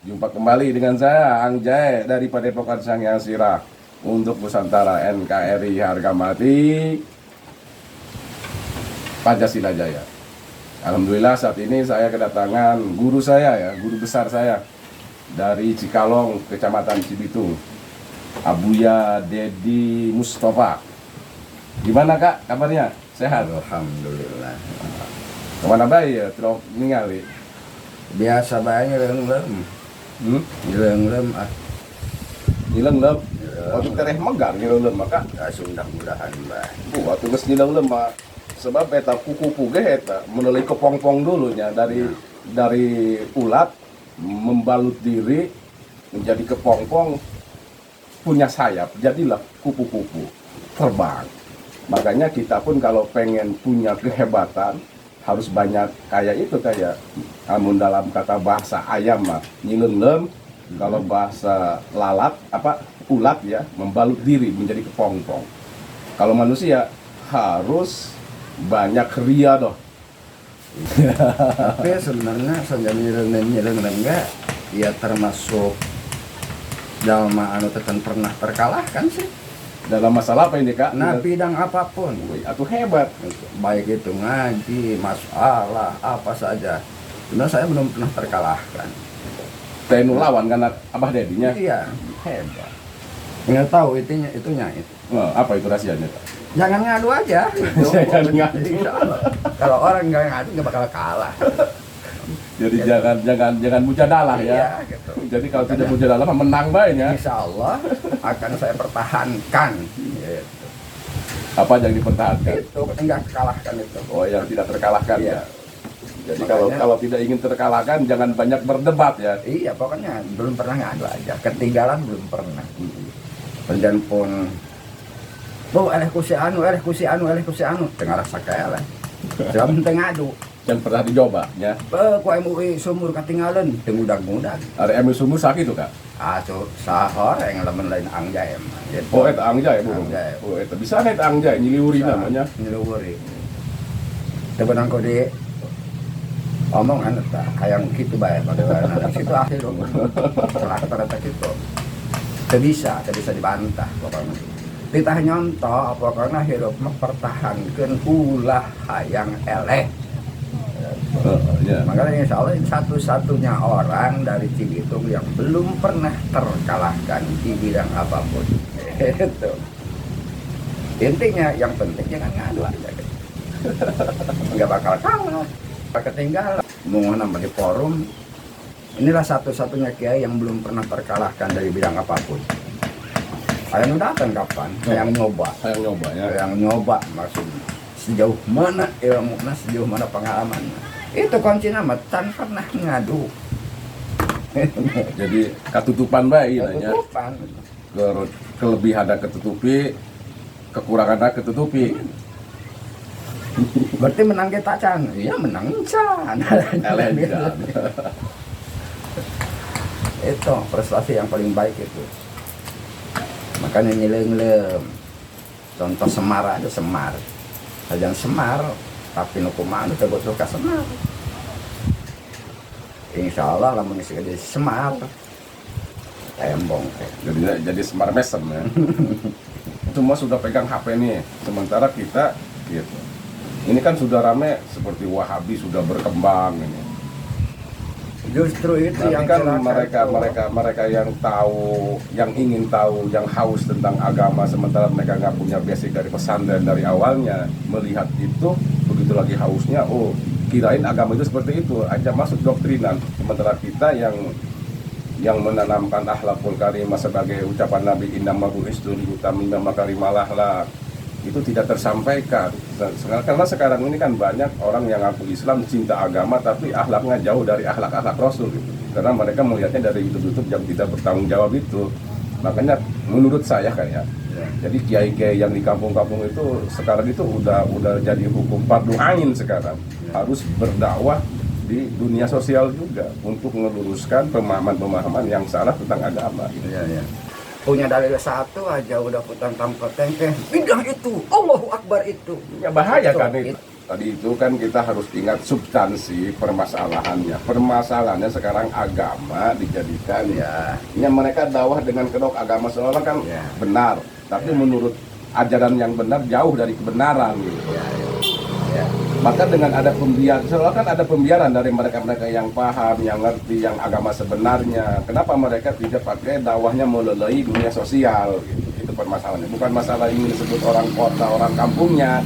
Jumpa kembali dengan saya Angjay dari Padepokan Sang Hyang Sirah untuk Nusantara NKRI harga mati Pancasila Jaya. Alhamdulillah saat ini saya kedatangan guru saya guru besar saya dari Cikalong, Kecamatan Cibitung, Abuya Dedi Mustafa. Gimana Kak kabarnya? Sehat? Alhamdulillah. Kemana bayi ya? Terus ningali. Biasa banyak lem. Lem ah. Nileng-lem. Waktu tereh megar nileng-lem maka. Mudah-mudahan baik. Waktu geus nileng-lem mah sebab eta kuku-kuku ge eta menelik kepong-pong dulunya dari ulat membalut diri menjadi kepong-pong punya sayap, jadilah kupu-kupu terbang. Makanya kita pun kalau pengen punya kehebatan harus banyak kayak itu, kayak amun dalam kata bahasa ayam mah nyilengleum, kalau bahasa lalat ulat ya membalut diri menjadi kepong-pong. Kalau manusia harus banyak ria doh. Tapi sebenarnya saja nyileng enggak ya termasuk jalma anu tekan pernah terkalahkan sih Dalam masalah apa ini Kak? nah bidang apapun. Wih, atuh hebat. Baik itu ngaji, masalah apa saja. Sebenarnya saya belum pernah terkalahkan. Tenu lawan karena Abah Dedinya. Iya, Hebat. nggak tahu itunya itu. Apa itu rahasianya Kak? Jangan ngadu aja. Jangan ngadu. Insya Allah. Kalau orang nggak ngadu nggak bakal kalah. Jadi jangan mujadalah ya. Iya, gitu. Jadi kalau tidak mujadalah mah menang baiknya. Insya Allah akan saya pertahankan. Gitu. Apa yang dipertahankan? Itu enggak kalahkan itu. Oh, yang tidak terkalahkan Iya. ya. Jadi Makanya- kalau tidak ingin terkalahkan jangan banyak berdebat ya. Iya, pokoknya belum pernah ngadu aja. Ketinggalan belum pernah. Dan pun kusi anu, tengah rasa kalah. Jangan penting ngadu. Yang pernah dicoba ya. Ku MUI sumur ketinggalan, mudah-mudahan. Ada MU sumur sakit tuh Kak. Atuh sahor yang lamun lain angjay mah. Gitu. Oh, eta angjay burung. Angjay. Oh, eta bisa eta angjay nyiliwuri Bisa, namanya. nyeliwuri. Tebenang ko di omong anu tah hayang kitu bae bagaimana situ akhir rata-rata kitu. Teu bisa dibantah pokoknya. Ditah nyontoh pokoknya hirup mempertahankan ulah hayang eleh. Ya. Makanya insya Allah satu-satunya orang dari Cibitung yang belum pernah terkalahkan di bidang apapun. Itu. Intinya yang penting jangan ngadu aja. Gitu. Nggak bakal kalah. Ketinggalan. Mau nama di forum. Inilah satu-satunya kiai yang belum pernah terkalahkan dari bidang apapun. Ayang datang kapan? Yang nyoba. Saya nyoba ya. Yang nyoba maksudnya. Sejauh mana ilmunya, sejauh mana pengalamannya. Itu kunci nama tan pernah ngadu. Jadi katutupan bae nanya. Ketutupan. Kelebihan ada ketutupi, kekurangan ada ketutupi. Berarti menang kita can. Iya menang can. Elegan. Itu prestasi yang paling baik itu. Makanya nyileng-lem. Contoh Semar aja Semar. Sajan Semar, tapi nukuman itu butuh ke Semar. Insya Allah lamun ngisi jadi Semar. Tembong. Jadi smart mesem ya. Cuma sudah pegang HP nih. Sementara kita gitu. Ini kan sudah rame seperti Wahabi sudah berkembang ini. Justru itu Tapi yang kan celaka mereka yang tahu, yang ingin tahu, yang haus tentang agama, sementara mereka nggak punya basic dari pesantren dari awalnya, melihat itu begitu lagi hausnya, oh kirain agama itu seperti itu, aja masuk doktrinan. Sementara kita yang menanamkan akhlakul karimah sebagai ucapan Nabi innama bu'istu liyutammima makarimal akhlak itu tidak tersampaikan. Karena sekarang ini kan banyak orang yang ngaku Islam, cinta agama, tapi akhlaknya jauh dari akhlak-akhlak Rasul gitu. Karena mereka melihatnya dari YouTube yang tidak bertanggung jawab itu. Makanya menurut saya kayak jadi kiai-kiai yang di kampung-kampung itu sekarang itu udah jadi hukum fardu ain sekarang. Harus berdakwah di dunia sosial juga untuk meluruskan pemahaman-pemahaman yang salah tentang agama gitu. Iya. Punya dalil satu aja udah putang tangkoteng bidang itu Allahu Akbar itu Ya bahaya kan itu. tadi itu kan kita harus ingat substansi permasalahannya. Permasalahannya sekarang agama dijadikan ini mereka dakwah dengan kedok agama seolah kan benar, tapi menurut ajaran yang benar jauh dari kebenaran gitu. Maka dengan ada pembiaran, seolah kan ada pembiaran dari mereka-mereka yang paham, yang ngerti, yang agama sebenarnya. Kenapa mereka tidak pakai dakwahnya melalui dunia sosial gitu. Itu permasalahannya. Bukan masalah ini disebut orang kota, orang kampungnya.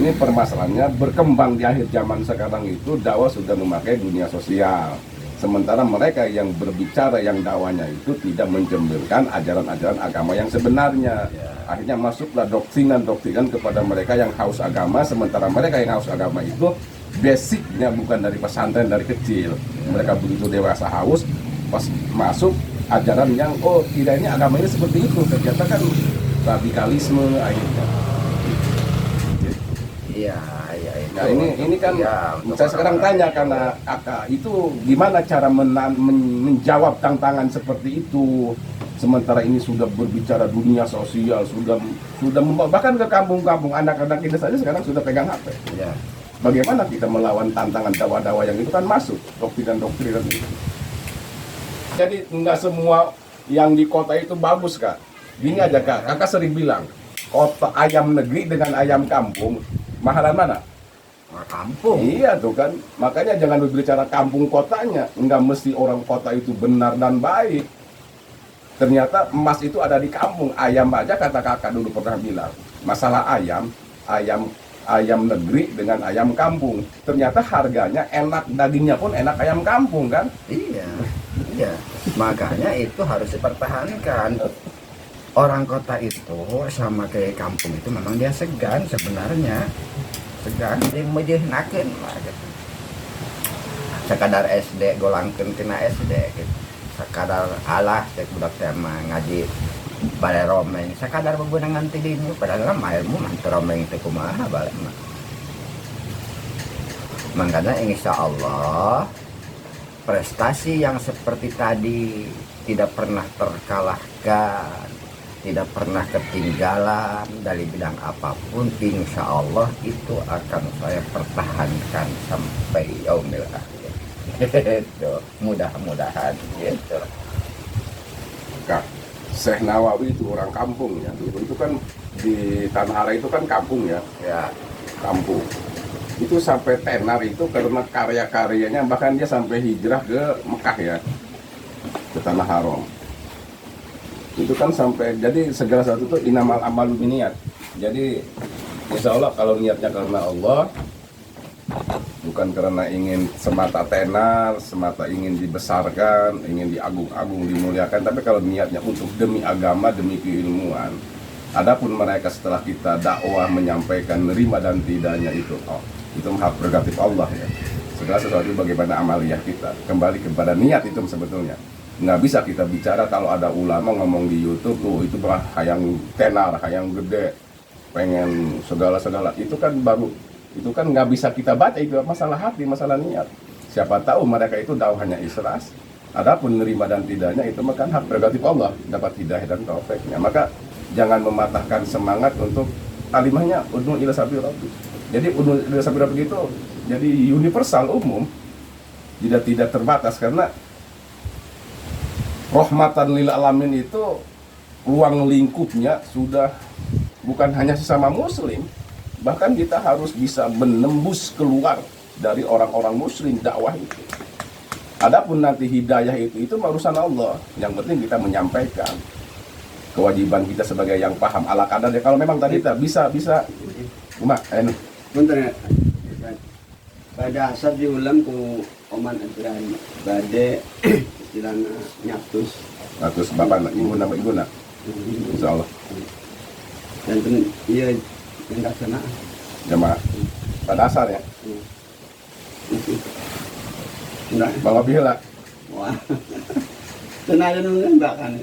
Ini permasalahannya berkembang di akhir zaman sekarang itu dakwah sudah memakai dunia sosial. Sementara mereka yang berbicara, yang dakwahnya itu tidak mencerminkan ajaran-ajaran agama yang sebenarnya. Akhirnya masuklah doktrinan-doktrinan kepada mereka yang haus agama. Sementara mereka yang haus agama itu basicnya bukan dari pesantren dari kecil. Mereka begitu dewasa haus, pas masuk ajaran yang tidak ini agama ini seperti itu. Ternyata kan radikalisme akhirnya. Iya. Nah ini kan saya sekarang tanya karena kakak itu gimana cara menjawab tantangan seperti itu, sementara ini sudah berbicara dunia sosial, sudah bahkan ke kampung-kampung anak-anak kita saja sekarang sudah pegang HP. Bagaimana kita melawan tantangan dakwah-dakwah yang itu kan masuk doktrin-doktrin itu. Jadi nggak semua yang di kota itu bagus kak. Gini aja kak, kakak sering bilang kota ayam negeri dengan ayam kampung mahalan mana? Kampung. Iya tuh kan, makanya jangan berbicara kampung kotanya, nggak mesti orang kota itu benar dan baik. Ternyata emas itu ada di kampung. Ayam aja kata kakak dulu pernah bilang, masalah ayam negeri dengan ayam kampung. Ternyata harganya enak, dagingnya pun enak ayam kampung kan? Iya. Makanya itu harus dipertahankan. Orang kota itu sama kayak kampung itu memang dia segan sebenarnya. Segan yang menjehnakeun lah gitu. Sekadar SD golangkeun kena SD gitu. Sekadar alah cek budak teh mah ngaji bale romeng, sekadar bebeunangan ti dieu padahal mah ilmu mah teu romeng teh kumaha bale mah. Makanya insyaallah prestasi yang seperti tadi tidak pernah terkalahkan, tidak pernah ketinggalan dari bidang apapun, insya Allah itu akan saya pertahankan sampai yaumil akhir. Gitu. Mudah-mudahan gitu. Kak, Syekh Nawawi itu orang kampung ya. Dulu itu kan di Tanah Ara itu kan kampung ya. Kampung. Itu sampai tenar itu karena karya-karyanya, bahkan dia sampai hijrah ke Mekah ya, ke Tanah Haram. Itu kan sampai, jadi segala sesuatu itu inamal amalu biniat. Jadi insya Allah kalau niatnya karena Allah, bukan karena ingin semata tenar, semata ingin dibesarkan, ingin diagung-agung, dimuliakan, tapi kalau niatnya untuk demi agama, demi keilmuan. Adapun mereka setelah kita dakwah menyampaikan nerima dan tidaknya itu hak prerogatif Allah ya. Segala sesuatu bagaimana amaliyah kita, kembali kepada niat itu sebetulnya. Nggak bisa kita bicara kalau ada ulama ngomong di YouTube tuh itu bah hayang tenar, hayang gede, pengen segala-segala, itu kan baru, itu kan nggak bisa kita baca, itu masalah hati, masalah niat. Siapa tahu mereka itu dakwahnya ikhlas, adapun nerima dan tidaknya itu makan hak prerogatif Allah, dapat hidayah dan taufiknya. Maka jangan mematahkan semangat untuk kalimahnya udnu ila sabil rabbi. Jadi udnu ila sabil rabbi itu jadi universal, umum, tidak terbatas, karena rahmatan lil alamin itu ruang lingkupnya sudah bukan hanya sesama muslim, bahkan kita harus bisa menembus keluar dari orang-orang muslim dakwah itu. Adapun nanti hidayah itu urusan Allah, yang penting kita menyampaikan. Kewajiban kita sebagai yang paham ala kadarnya. Kalau memang tadi kita bisa Umak, bentar ya. Pada asal diulang ku oman aturan bade istilahnya nyatus. Terus bapak ibu nama insya Allah Dan iya yang tak kena jamaah pada asar ya. Enggak. Bawa bihela. Wah. Tenaga nunggu bahkan.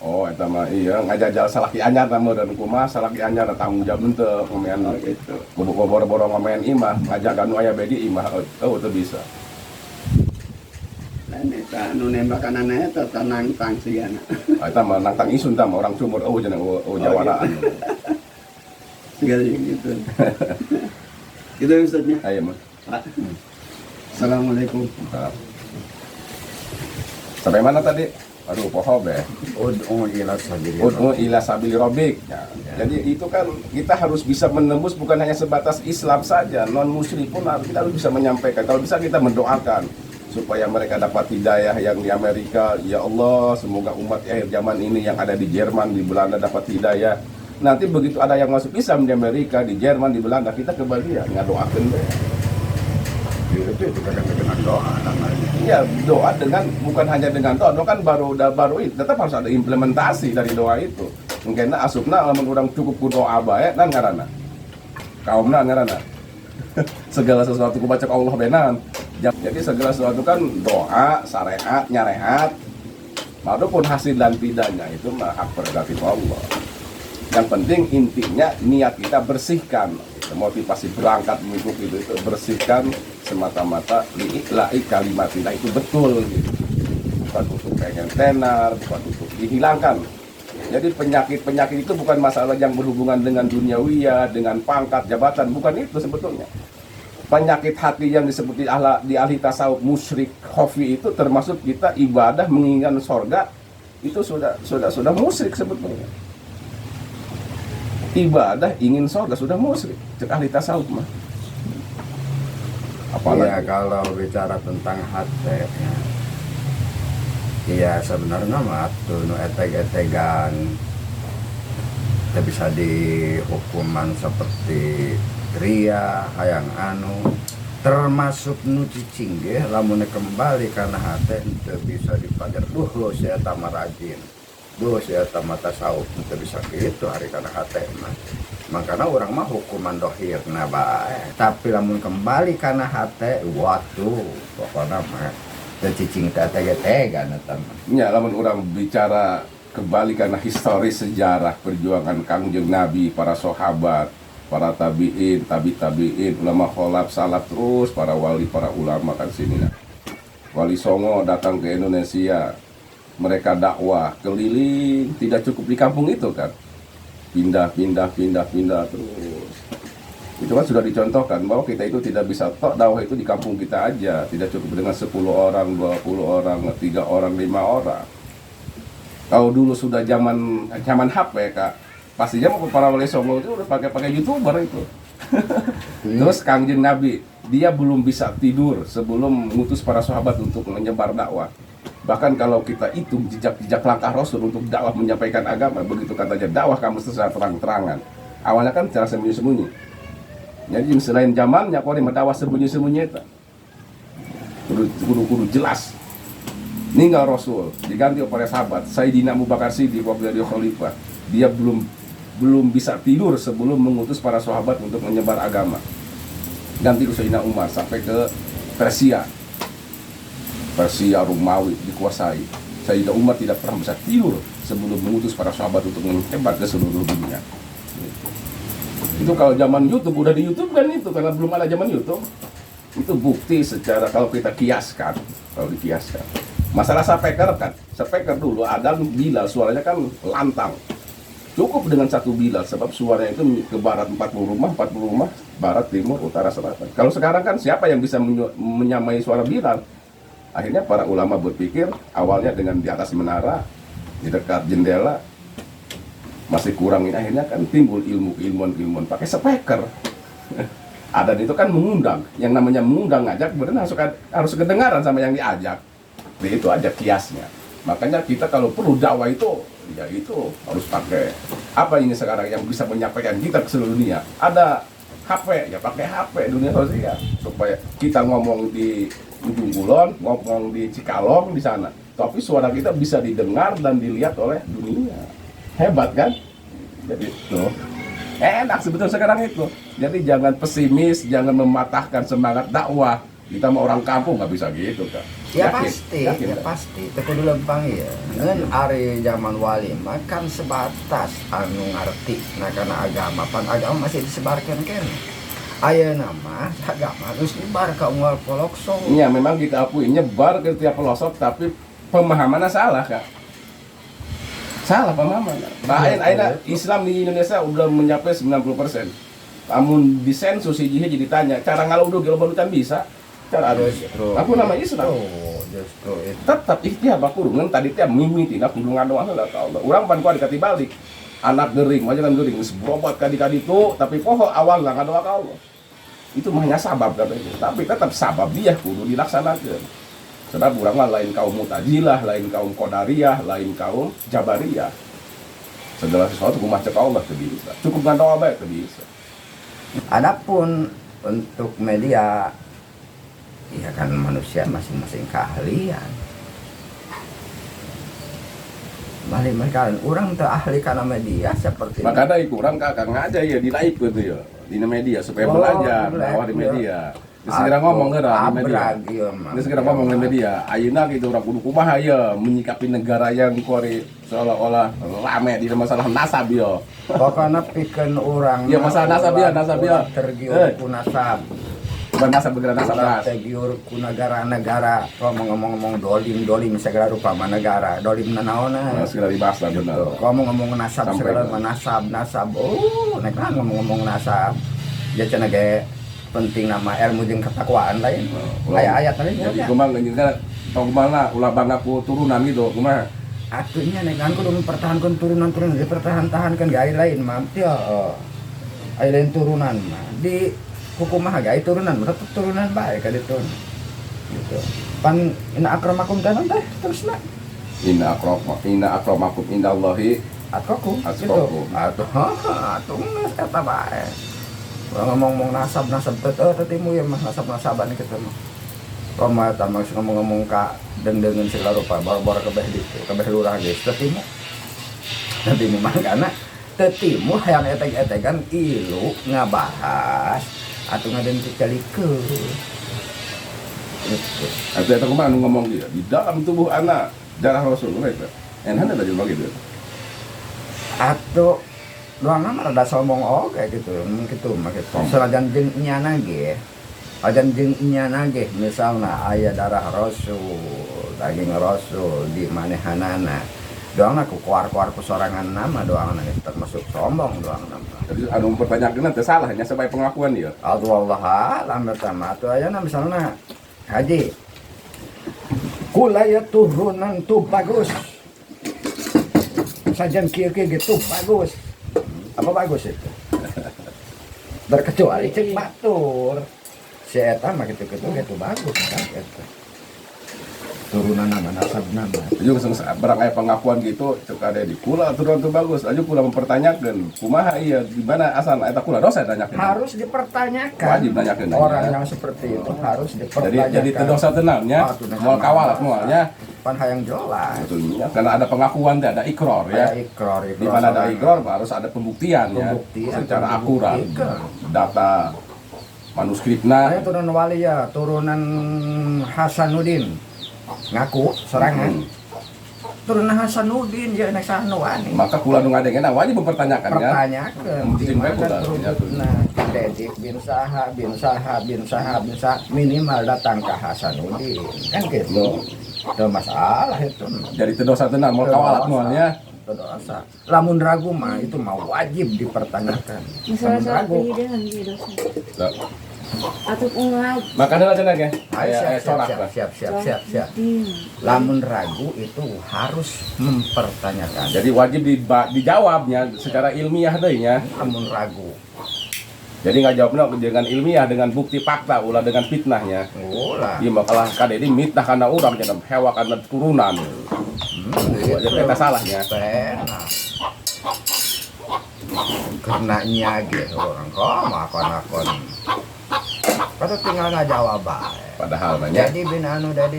Oh, eta mah iya ngajajal salaki anyar namun dan kumaha salaki anyar tanggung jawab teu ngomean gitu. Boro-boro ngomean imah ngajagan nu aya bedi imah teu bisa. Lain eta nu nembakan eta tanang tang sigana. Eta mah nantang isun tah orang sumur cenah jawaraan. Segala gitu. Gitu ya Ustadznya. Ayo, Mas. Pak. Assalamualaikum. Nah. Sampai mana tadi? Aduh, pohon deh. Ud'u ila sabili Ud'u ila sabili rabbik. Ya. Jadi itu kan kita harus bisa menembus bukan hanya sebatas Islam saja, non muslim pun kita harus bisa menyampaikan. Kalau bisa kita mendoakan supaya mereka dapat hidayah yang di Amerika. Ya Allah, semoga umat akhir zaman ini yang ada di Jerman, di Belanda dapat hidayah. Nanti begitu ada yang masuk Islam di Amerika, di Jerman, di Belanda, kita kebagian ngadoakeun deh. itu kan dengan doa namanya. Iya, doa dengan bukan hanya dengan doa kan baru itu, tetap harus ada implementasi dari doa itu. Mungkin asupna lamun urang cukup ku doa bae dan ngaranna. Kaumna ngaranna. Segala sesuatu ku baca Allah benan. Jadi segala sesuatu kan doa, syariat, nyarehat. Walaupun hasil dan tidaknya itu mah hak prerogatif Allah. Yang penting intinya niat kita bersihkan. Motivasi berangkat mengikuti itu bersihkan semata-mata li'ila'i kalimatillah itu betul gitu. Bukan untuk pengen tenar, bukan untuk dihilangkan. Jadi penyakit-penyakit itu bukan masalah yang berhubungan dengan duniawiyah, dengan pangkat, jabatan, bukan itu sebetulnya. Penyakit hati yang disebut di ahli tasawuf musyrik khafi itu termasuk kita ibadah menginginkan sorga itu sudah musyrik sebetulnya. Ibadah ingin sorga sudah musyrik, cek ahli tasawuf mah. Ya kalau bicara tentang hati ya sebenarnya mah tuh nu eteg-etegan kita bisa dihukuman seperti ria hayang anu termasuk nu cicing ge lamun kembali karena hati itu bisa dipajar saya tambah rajin saya tambah tasawuf itu bisa gitu hari karena hati mah makanya orang mah hukuman dohir nah bae tapi lamun kembali karena hati waktu pokoknya mah cicing tega-tega ya, lamun orang bicara kembali karena historis sejarah perjuangan Kangjeng Nabi, para sahabat, para tabiin, tabiin, ulama kholaf, salaf terus para wali, para ulama kan sini nah. Wali Songo datang ke Indonesia, mereka dakwah keliling, tidak cukup di kampung itu kan, pindah terus. Itu kan sudah dicontohkan bahwa kita itu tidak bisa tok dakwah itu di kampung kita aja, tidak cukup dengan 10 orang, 20 orang, 3 orang, 5 orang. Kalau dulu sudah zaman HP Kak, pastinya mau para wali songo itu udah pakai YouTuber itu. Terus Kangjeng Nabi, dia belum bisa tidur sebelum mengutus para sahabat untuk menyebar dakwah. Bahkan kalau kita itu jejak langkah Rasul untuk dakwah menyampaikan agama, begitu katanya dakwah kamu secara terang-terangan. Awalnya kan cara sembunyi-sembunyi. Jadi selain zamannya kau dakwah sembunyi-sembunyi itu kudu jelas. Ninggal Rasul diganti oleh sahabat Sayyidina Abu Bakar Siddiq waktu dia khalifah. Dia belum bisa tidur sebelum mengutus para sahabat untuk menyebar agama. Ganti Sayyidina Umar sampai ke Persia Romawi dikuasai. Sayyidina Umar tidak pernah bisa tidur sebelum mengutus para sahabat untuk menyebar ke seluruh dunia. Itu kalau zaman YouTube udah di YouTube kan itu karena belum ada zaman YouTube. Itu bukti secara kalau kita kiaskan, masalah speaker kan, speaker dulu ada Bilal suaranya kan lantang. Cukup dengan satu Bilal sebab suaranya itu ke barat 40 rumah, barat, timur, utara, selatan. Kalau sekarang kan siapa yang bisa menyamai suara Bilal? Akhirnya para ulama berpikir awalnya dengan di atas menara, di dekat jendela, masih kurangin akhirnya kan timbul ilmuwan pakai speaker. Adan itu kan mengundang, yang namanya mengundang ngajak benar harus kedengaran sama yang diajak. Jadi itu aja kiasnya. Makanya kita kalau perlu dakwah itu ya itu harus pakai apa ini sekarang yang bisa menyampaikan kita ke seluruh dunia. Ada HP ya pakai HP dunia sosial supaya kita ngomong di Ujung Kulon, ngomong di Cikalong di sana, tapi suara kita bisa didengar dan dilihat oleh dunia. Hebat kan? Jadi itu enak sebetulnya sekarang itu. Jadi jangan pesimis, jangan mematahkan semangat dakwah. Kita mau orang kampung nggak bisa gitu kan? Ya pasti. Teku dulu bang ya. Ngan hari zaman wali makan sebatas anu ngerti. Nah karena agama masih disebarkan kan. Ayo nama agama harus nyebar ke unggal pelosok. Iya memang kita akui nyebar ke tiap pelosok, tapi pemahamannya salah Kak. Salah pemahaman. Bahkan Islam di Indonesia udah mencapai 90%. Amun disensus hiji jadi tanya cara ngaludu ge loba can bisa. Cara Justru. aku nama Islam. Justru itu. Tetap ikhtiar bakurungan tadi teh mimitina kudu ngadoa heula ka Allah. Urang pan kuat dikati balik. Anak gering, majikan gering geus berobat ka ditu tapi poho awal ngadoa ka Allah. Itu mahnya sabab katanya. Tapi tetap sabab dia kudu dilaksanakeun. Sebab urang mah lain kaum Mu'tazilah, lain kaum Qadariyah, lain kaum Jabariyah. Segala sesuatu kumaha cek Allah teu bisa. Cukup ngadoa bae teu bisa. Adapun untuk media, ya kan manusia masing-masing keahlian. Balik mereka, orang teu ahli karena media seperti Maka ada kurang kakak ngaja ya dinaik gitu ya di media supaya Oh, belajar belajar. bahwa di media. Segera ngomong geura di media. Ini segera ngomong di media. Ayeuna gitu orang kudu kumaha ya menyikapi negara yang kori seolah-olah rame di masalah nasab ya. Pokoknya pikeun orang Iya, masalah nasab ya, nasab ya. tergiur ku nasab, Bukan nasab bergerak nasab ras. tergiur ku negara-negara. Kalau ngomong-ngomong dolim segala rupa mah negara, dolim nanaona. Nah, segera dibahas lah benar. Kalau ngomong nasab Sampai segala ke- mah nasab. Oh, nek ngomong nasab. Ya cenah ge penting nama ilmu jeung ketakwaan lain. Ayat-ayat lain Jadi ya. kumaha ngeunjungna tong kumaha ulah bangga ku turunan gitu kumaha. Atunya nek kan kudu mempertahankan turunan dipertahan-tahankan gaya lain mah teu aya lain turunan mah di hukum mah gaya turunan tetep turunan bae ka ditu gitu pan ina akramakum dalam teh terusna Inna akramakum indallahi atkoku Atqakum. atuh geus eta bae urang ngomong nasab teu timu ya mah nasab-nasaban kitu mah Roma tamak ngomong-ngomong ka deng-dengeun segala rupa bor-bor kabeh ditu kabeh lurah geus teu timu nanti mangkana teu timu hayang etek-etekan ilu ngabahas atuh ngadenticalikeun gitu. Arti eta kumaha anu ngomong dia di dalam tubuh anak darah Rasul mereka. Enak ada juga gitu. Atuh doang mah rada sombong oge gitu mah gitu sanajan jeung nyana ge ajan jeung nyana ge misalna aya darah Rasul daging Rasul di manehanana doang aku keluar ku sorangan nama doang termasuk sombong doang nama Jadi anu mempertanyakan teh salah hanya sebagai pengakuan dia. Allah alam pertama atuh ayeuna misalna haji kula ya turunan tuh bagus sajan kieu gitu bagus apa bagus itu berkecuali cek batur si eta mah gitu bagus kan eta turunan nama nasab nama Juga barang aya pengakuan gitu cek ada di kula aturan tuh bagus. Aja kula mempertanyakan kumaha iya di mana asal eta kula dosa tanyakeun. harus dipertanyakan Wajib nanyakeun. orang yang seperti itu harus dipertanyakan Jadi dosa tenangnya moal kawalat moalnya pan hayang jelas betulnya karena ada pengakuan teh ada ikrar ya. ada ikrar Di mana ada ikrar harus ada pembuktian ya secara akurat. Data manuskripna saya turunan wali ya turunan Hasanuddin ngaku serangan turunan Hasanuddin ya nek sanuani maka kula nu ngadengena wajib mempertanyakan ya. pertanyakan di Mungkin bae mana kula turutna Dedik bin saha minimal datang ke Hasanuddin kan gitu ada masalah itu Jadi teu dosa tenan moal kawalat moalnya. dosa lamun ragu mah itu mah wajib dipertanyakan Masalah lamun saat ragu dengan dia dosa. Nah, Atau pengat. maka ada cenah ge. ayo Aya corak lah. siap lamun ragu itu harus mempertanyakan Jadi wajib dijawabnya secara ilmiah deui nya. lamun ragu Jadi nggak jawabnya dengan ilmiah dengan bukti fakta ulah dengan fitnahnya. ulah Ieu makalah kadede mitnah kana urang cenah hewa kana turunan. Jadi eta salahnya. Benar. Karena nyage orang kok makon-makon. Kata tinggal ngajawab bae. Padahal banyak Jadi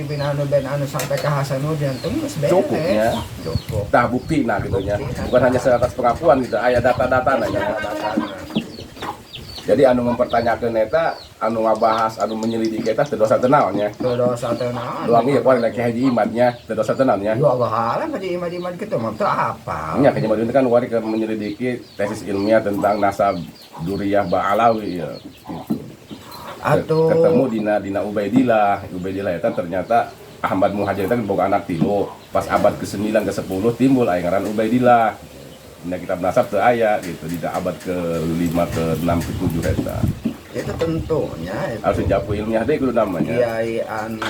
bin anu sampai ke Hasanuddin teh geus beres. Cukup, ya. Cukup. tah bukti nah gitu nya. Bukan hanya sebatas pengakuan gitu, aya data-data nanya. Jadi anu mempertanyakeun eta, anu ngabahas, anu menyelidiki eta teu dosa teu naon nya. Teu dosa teu naon. Doang ieu poe lagi haji imannya teu dosa teu naon nya. Ya Allah alam haji imad kitu mah teu apa. Nya kayaknya itu kan wari ke menyelidiki tesis ilmiah tentang nasab Duriyah Ba'alawi ya. Gitu. Atuh Ketemu dina Ubaidillah eta ternyata Ahmad Muhajir itu boga anak tilu. Pas abad ke-9 ke-10 timbul aya ngaran Ubaidillah. Nah kita nasab teu aya gitu di abad ke-5 ke-6 ke-7 eta. Itu tentunya itu Harus japu ilmiah deui kudu namanya. kiai anu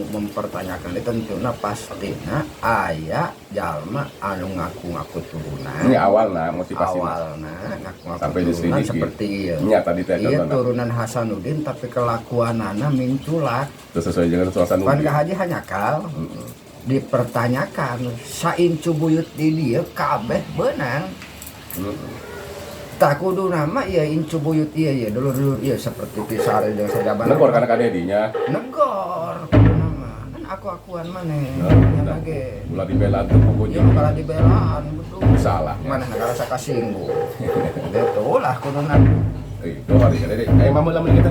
mempertanyakan itu tentunya pastina aya jalma anu ngaku-ngaku turunan. Ini awalna motivasi. Awalna ngaku-ngaku Sampai turunan diselidiki. seperti ieu. Nya tadi teh Iya contohna. turunan Hasanuddin tapi kelakuanana minculak. Teu sesuai dengan suasana. Pan Haji hanya kal dipertanyakan saincu buyut di dieu kabeh beunang. Tak kudu nama ya incu buyut iya dulu iya seperti pisare dengan sajaban. Negor kana ka dedinya. Negor kudu nama. Kan aku-akuan maneh. Nah, Ya nah. lagi. Ulah dibela teu Ya pokoknya. kalau dibelaan betul. Salah. Mana ngarasa kasinggung. Betul lah kudu nama. Eh, doa hari ini. Kayak mama lama kita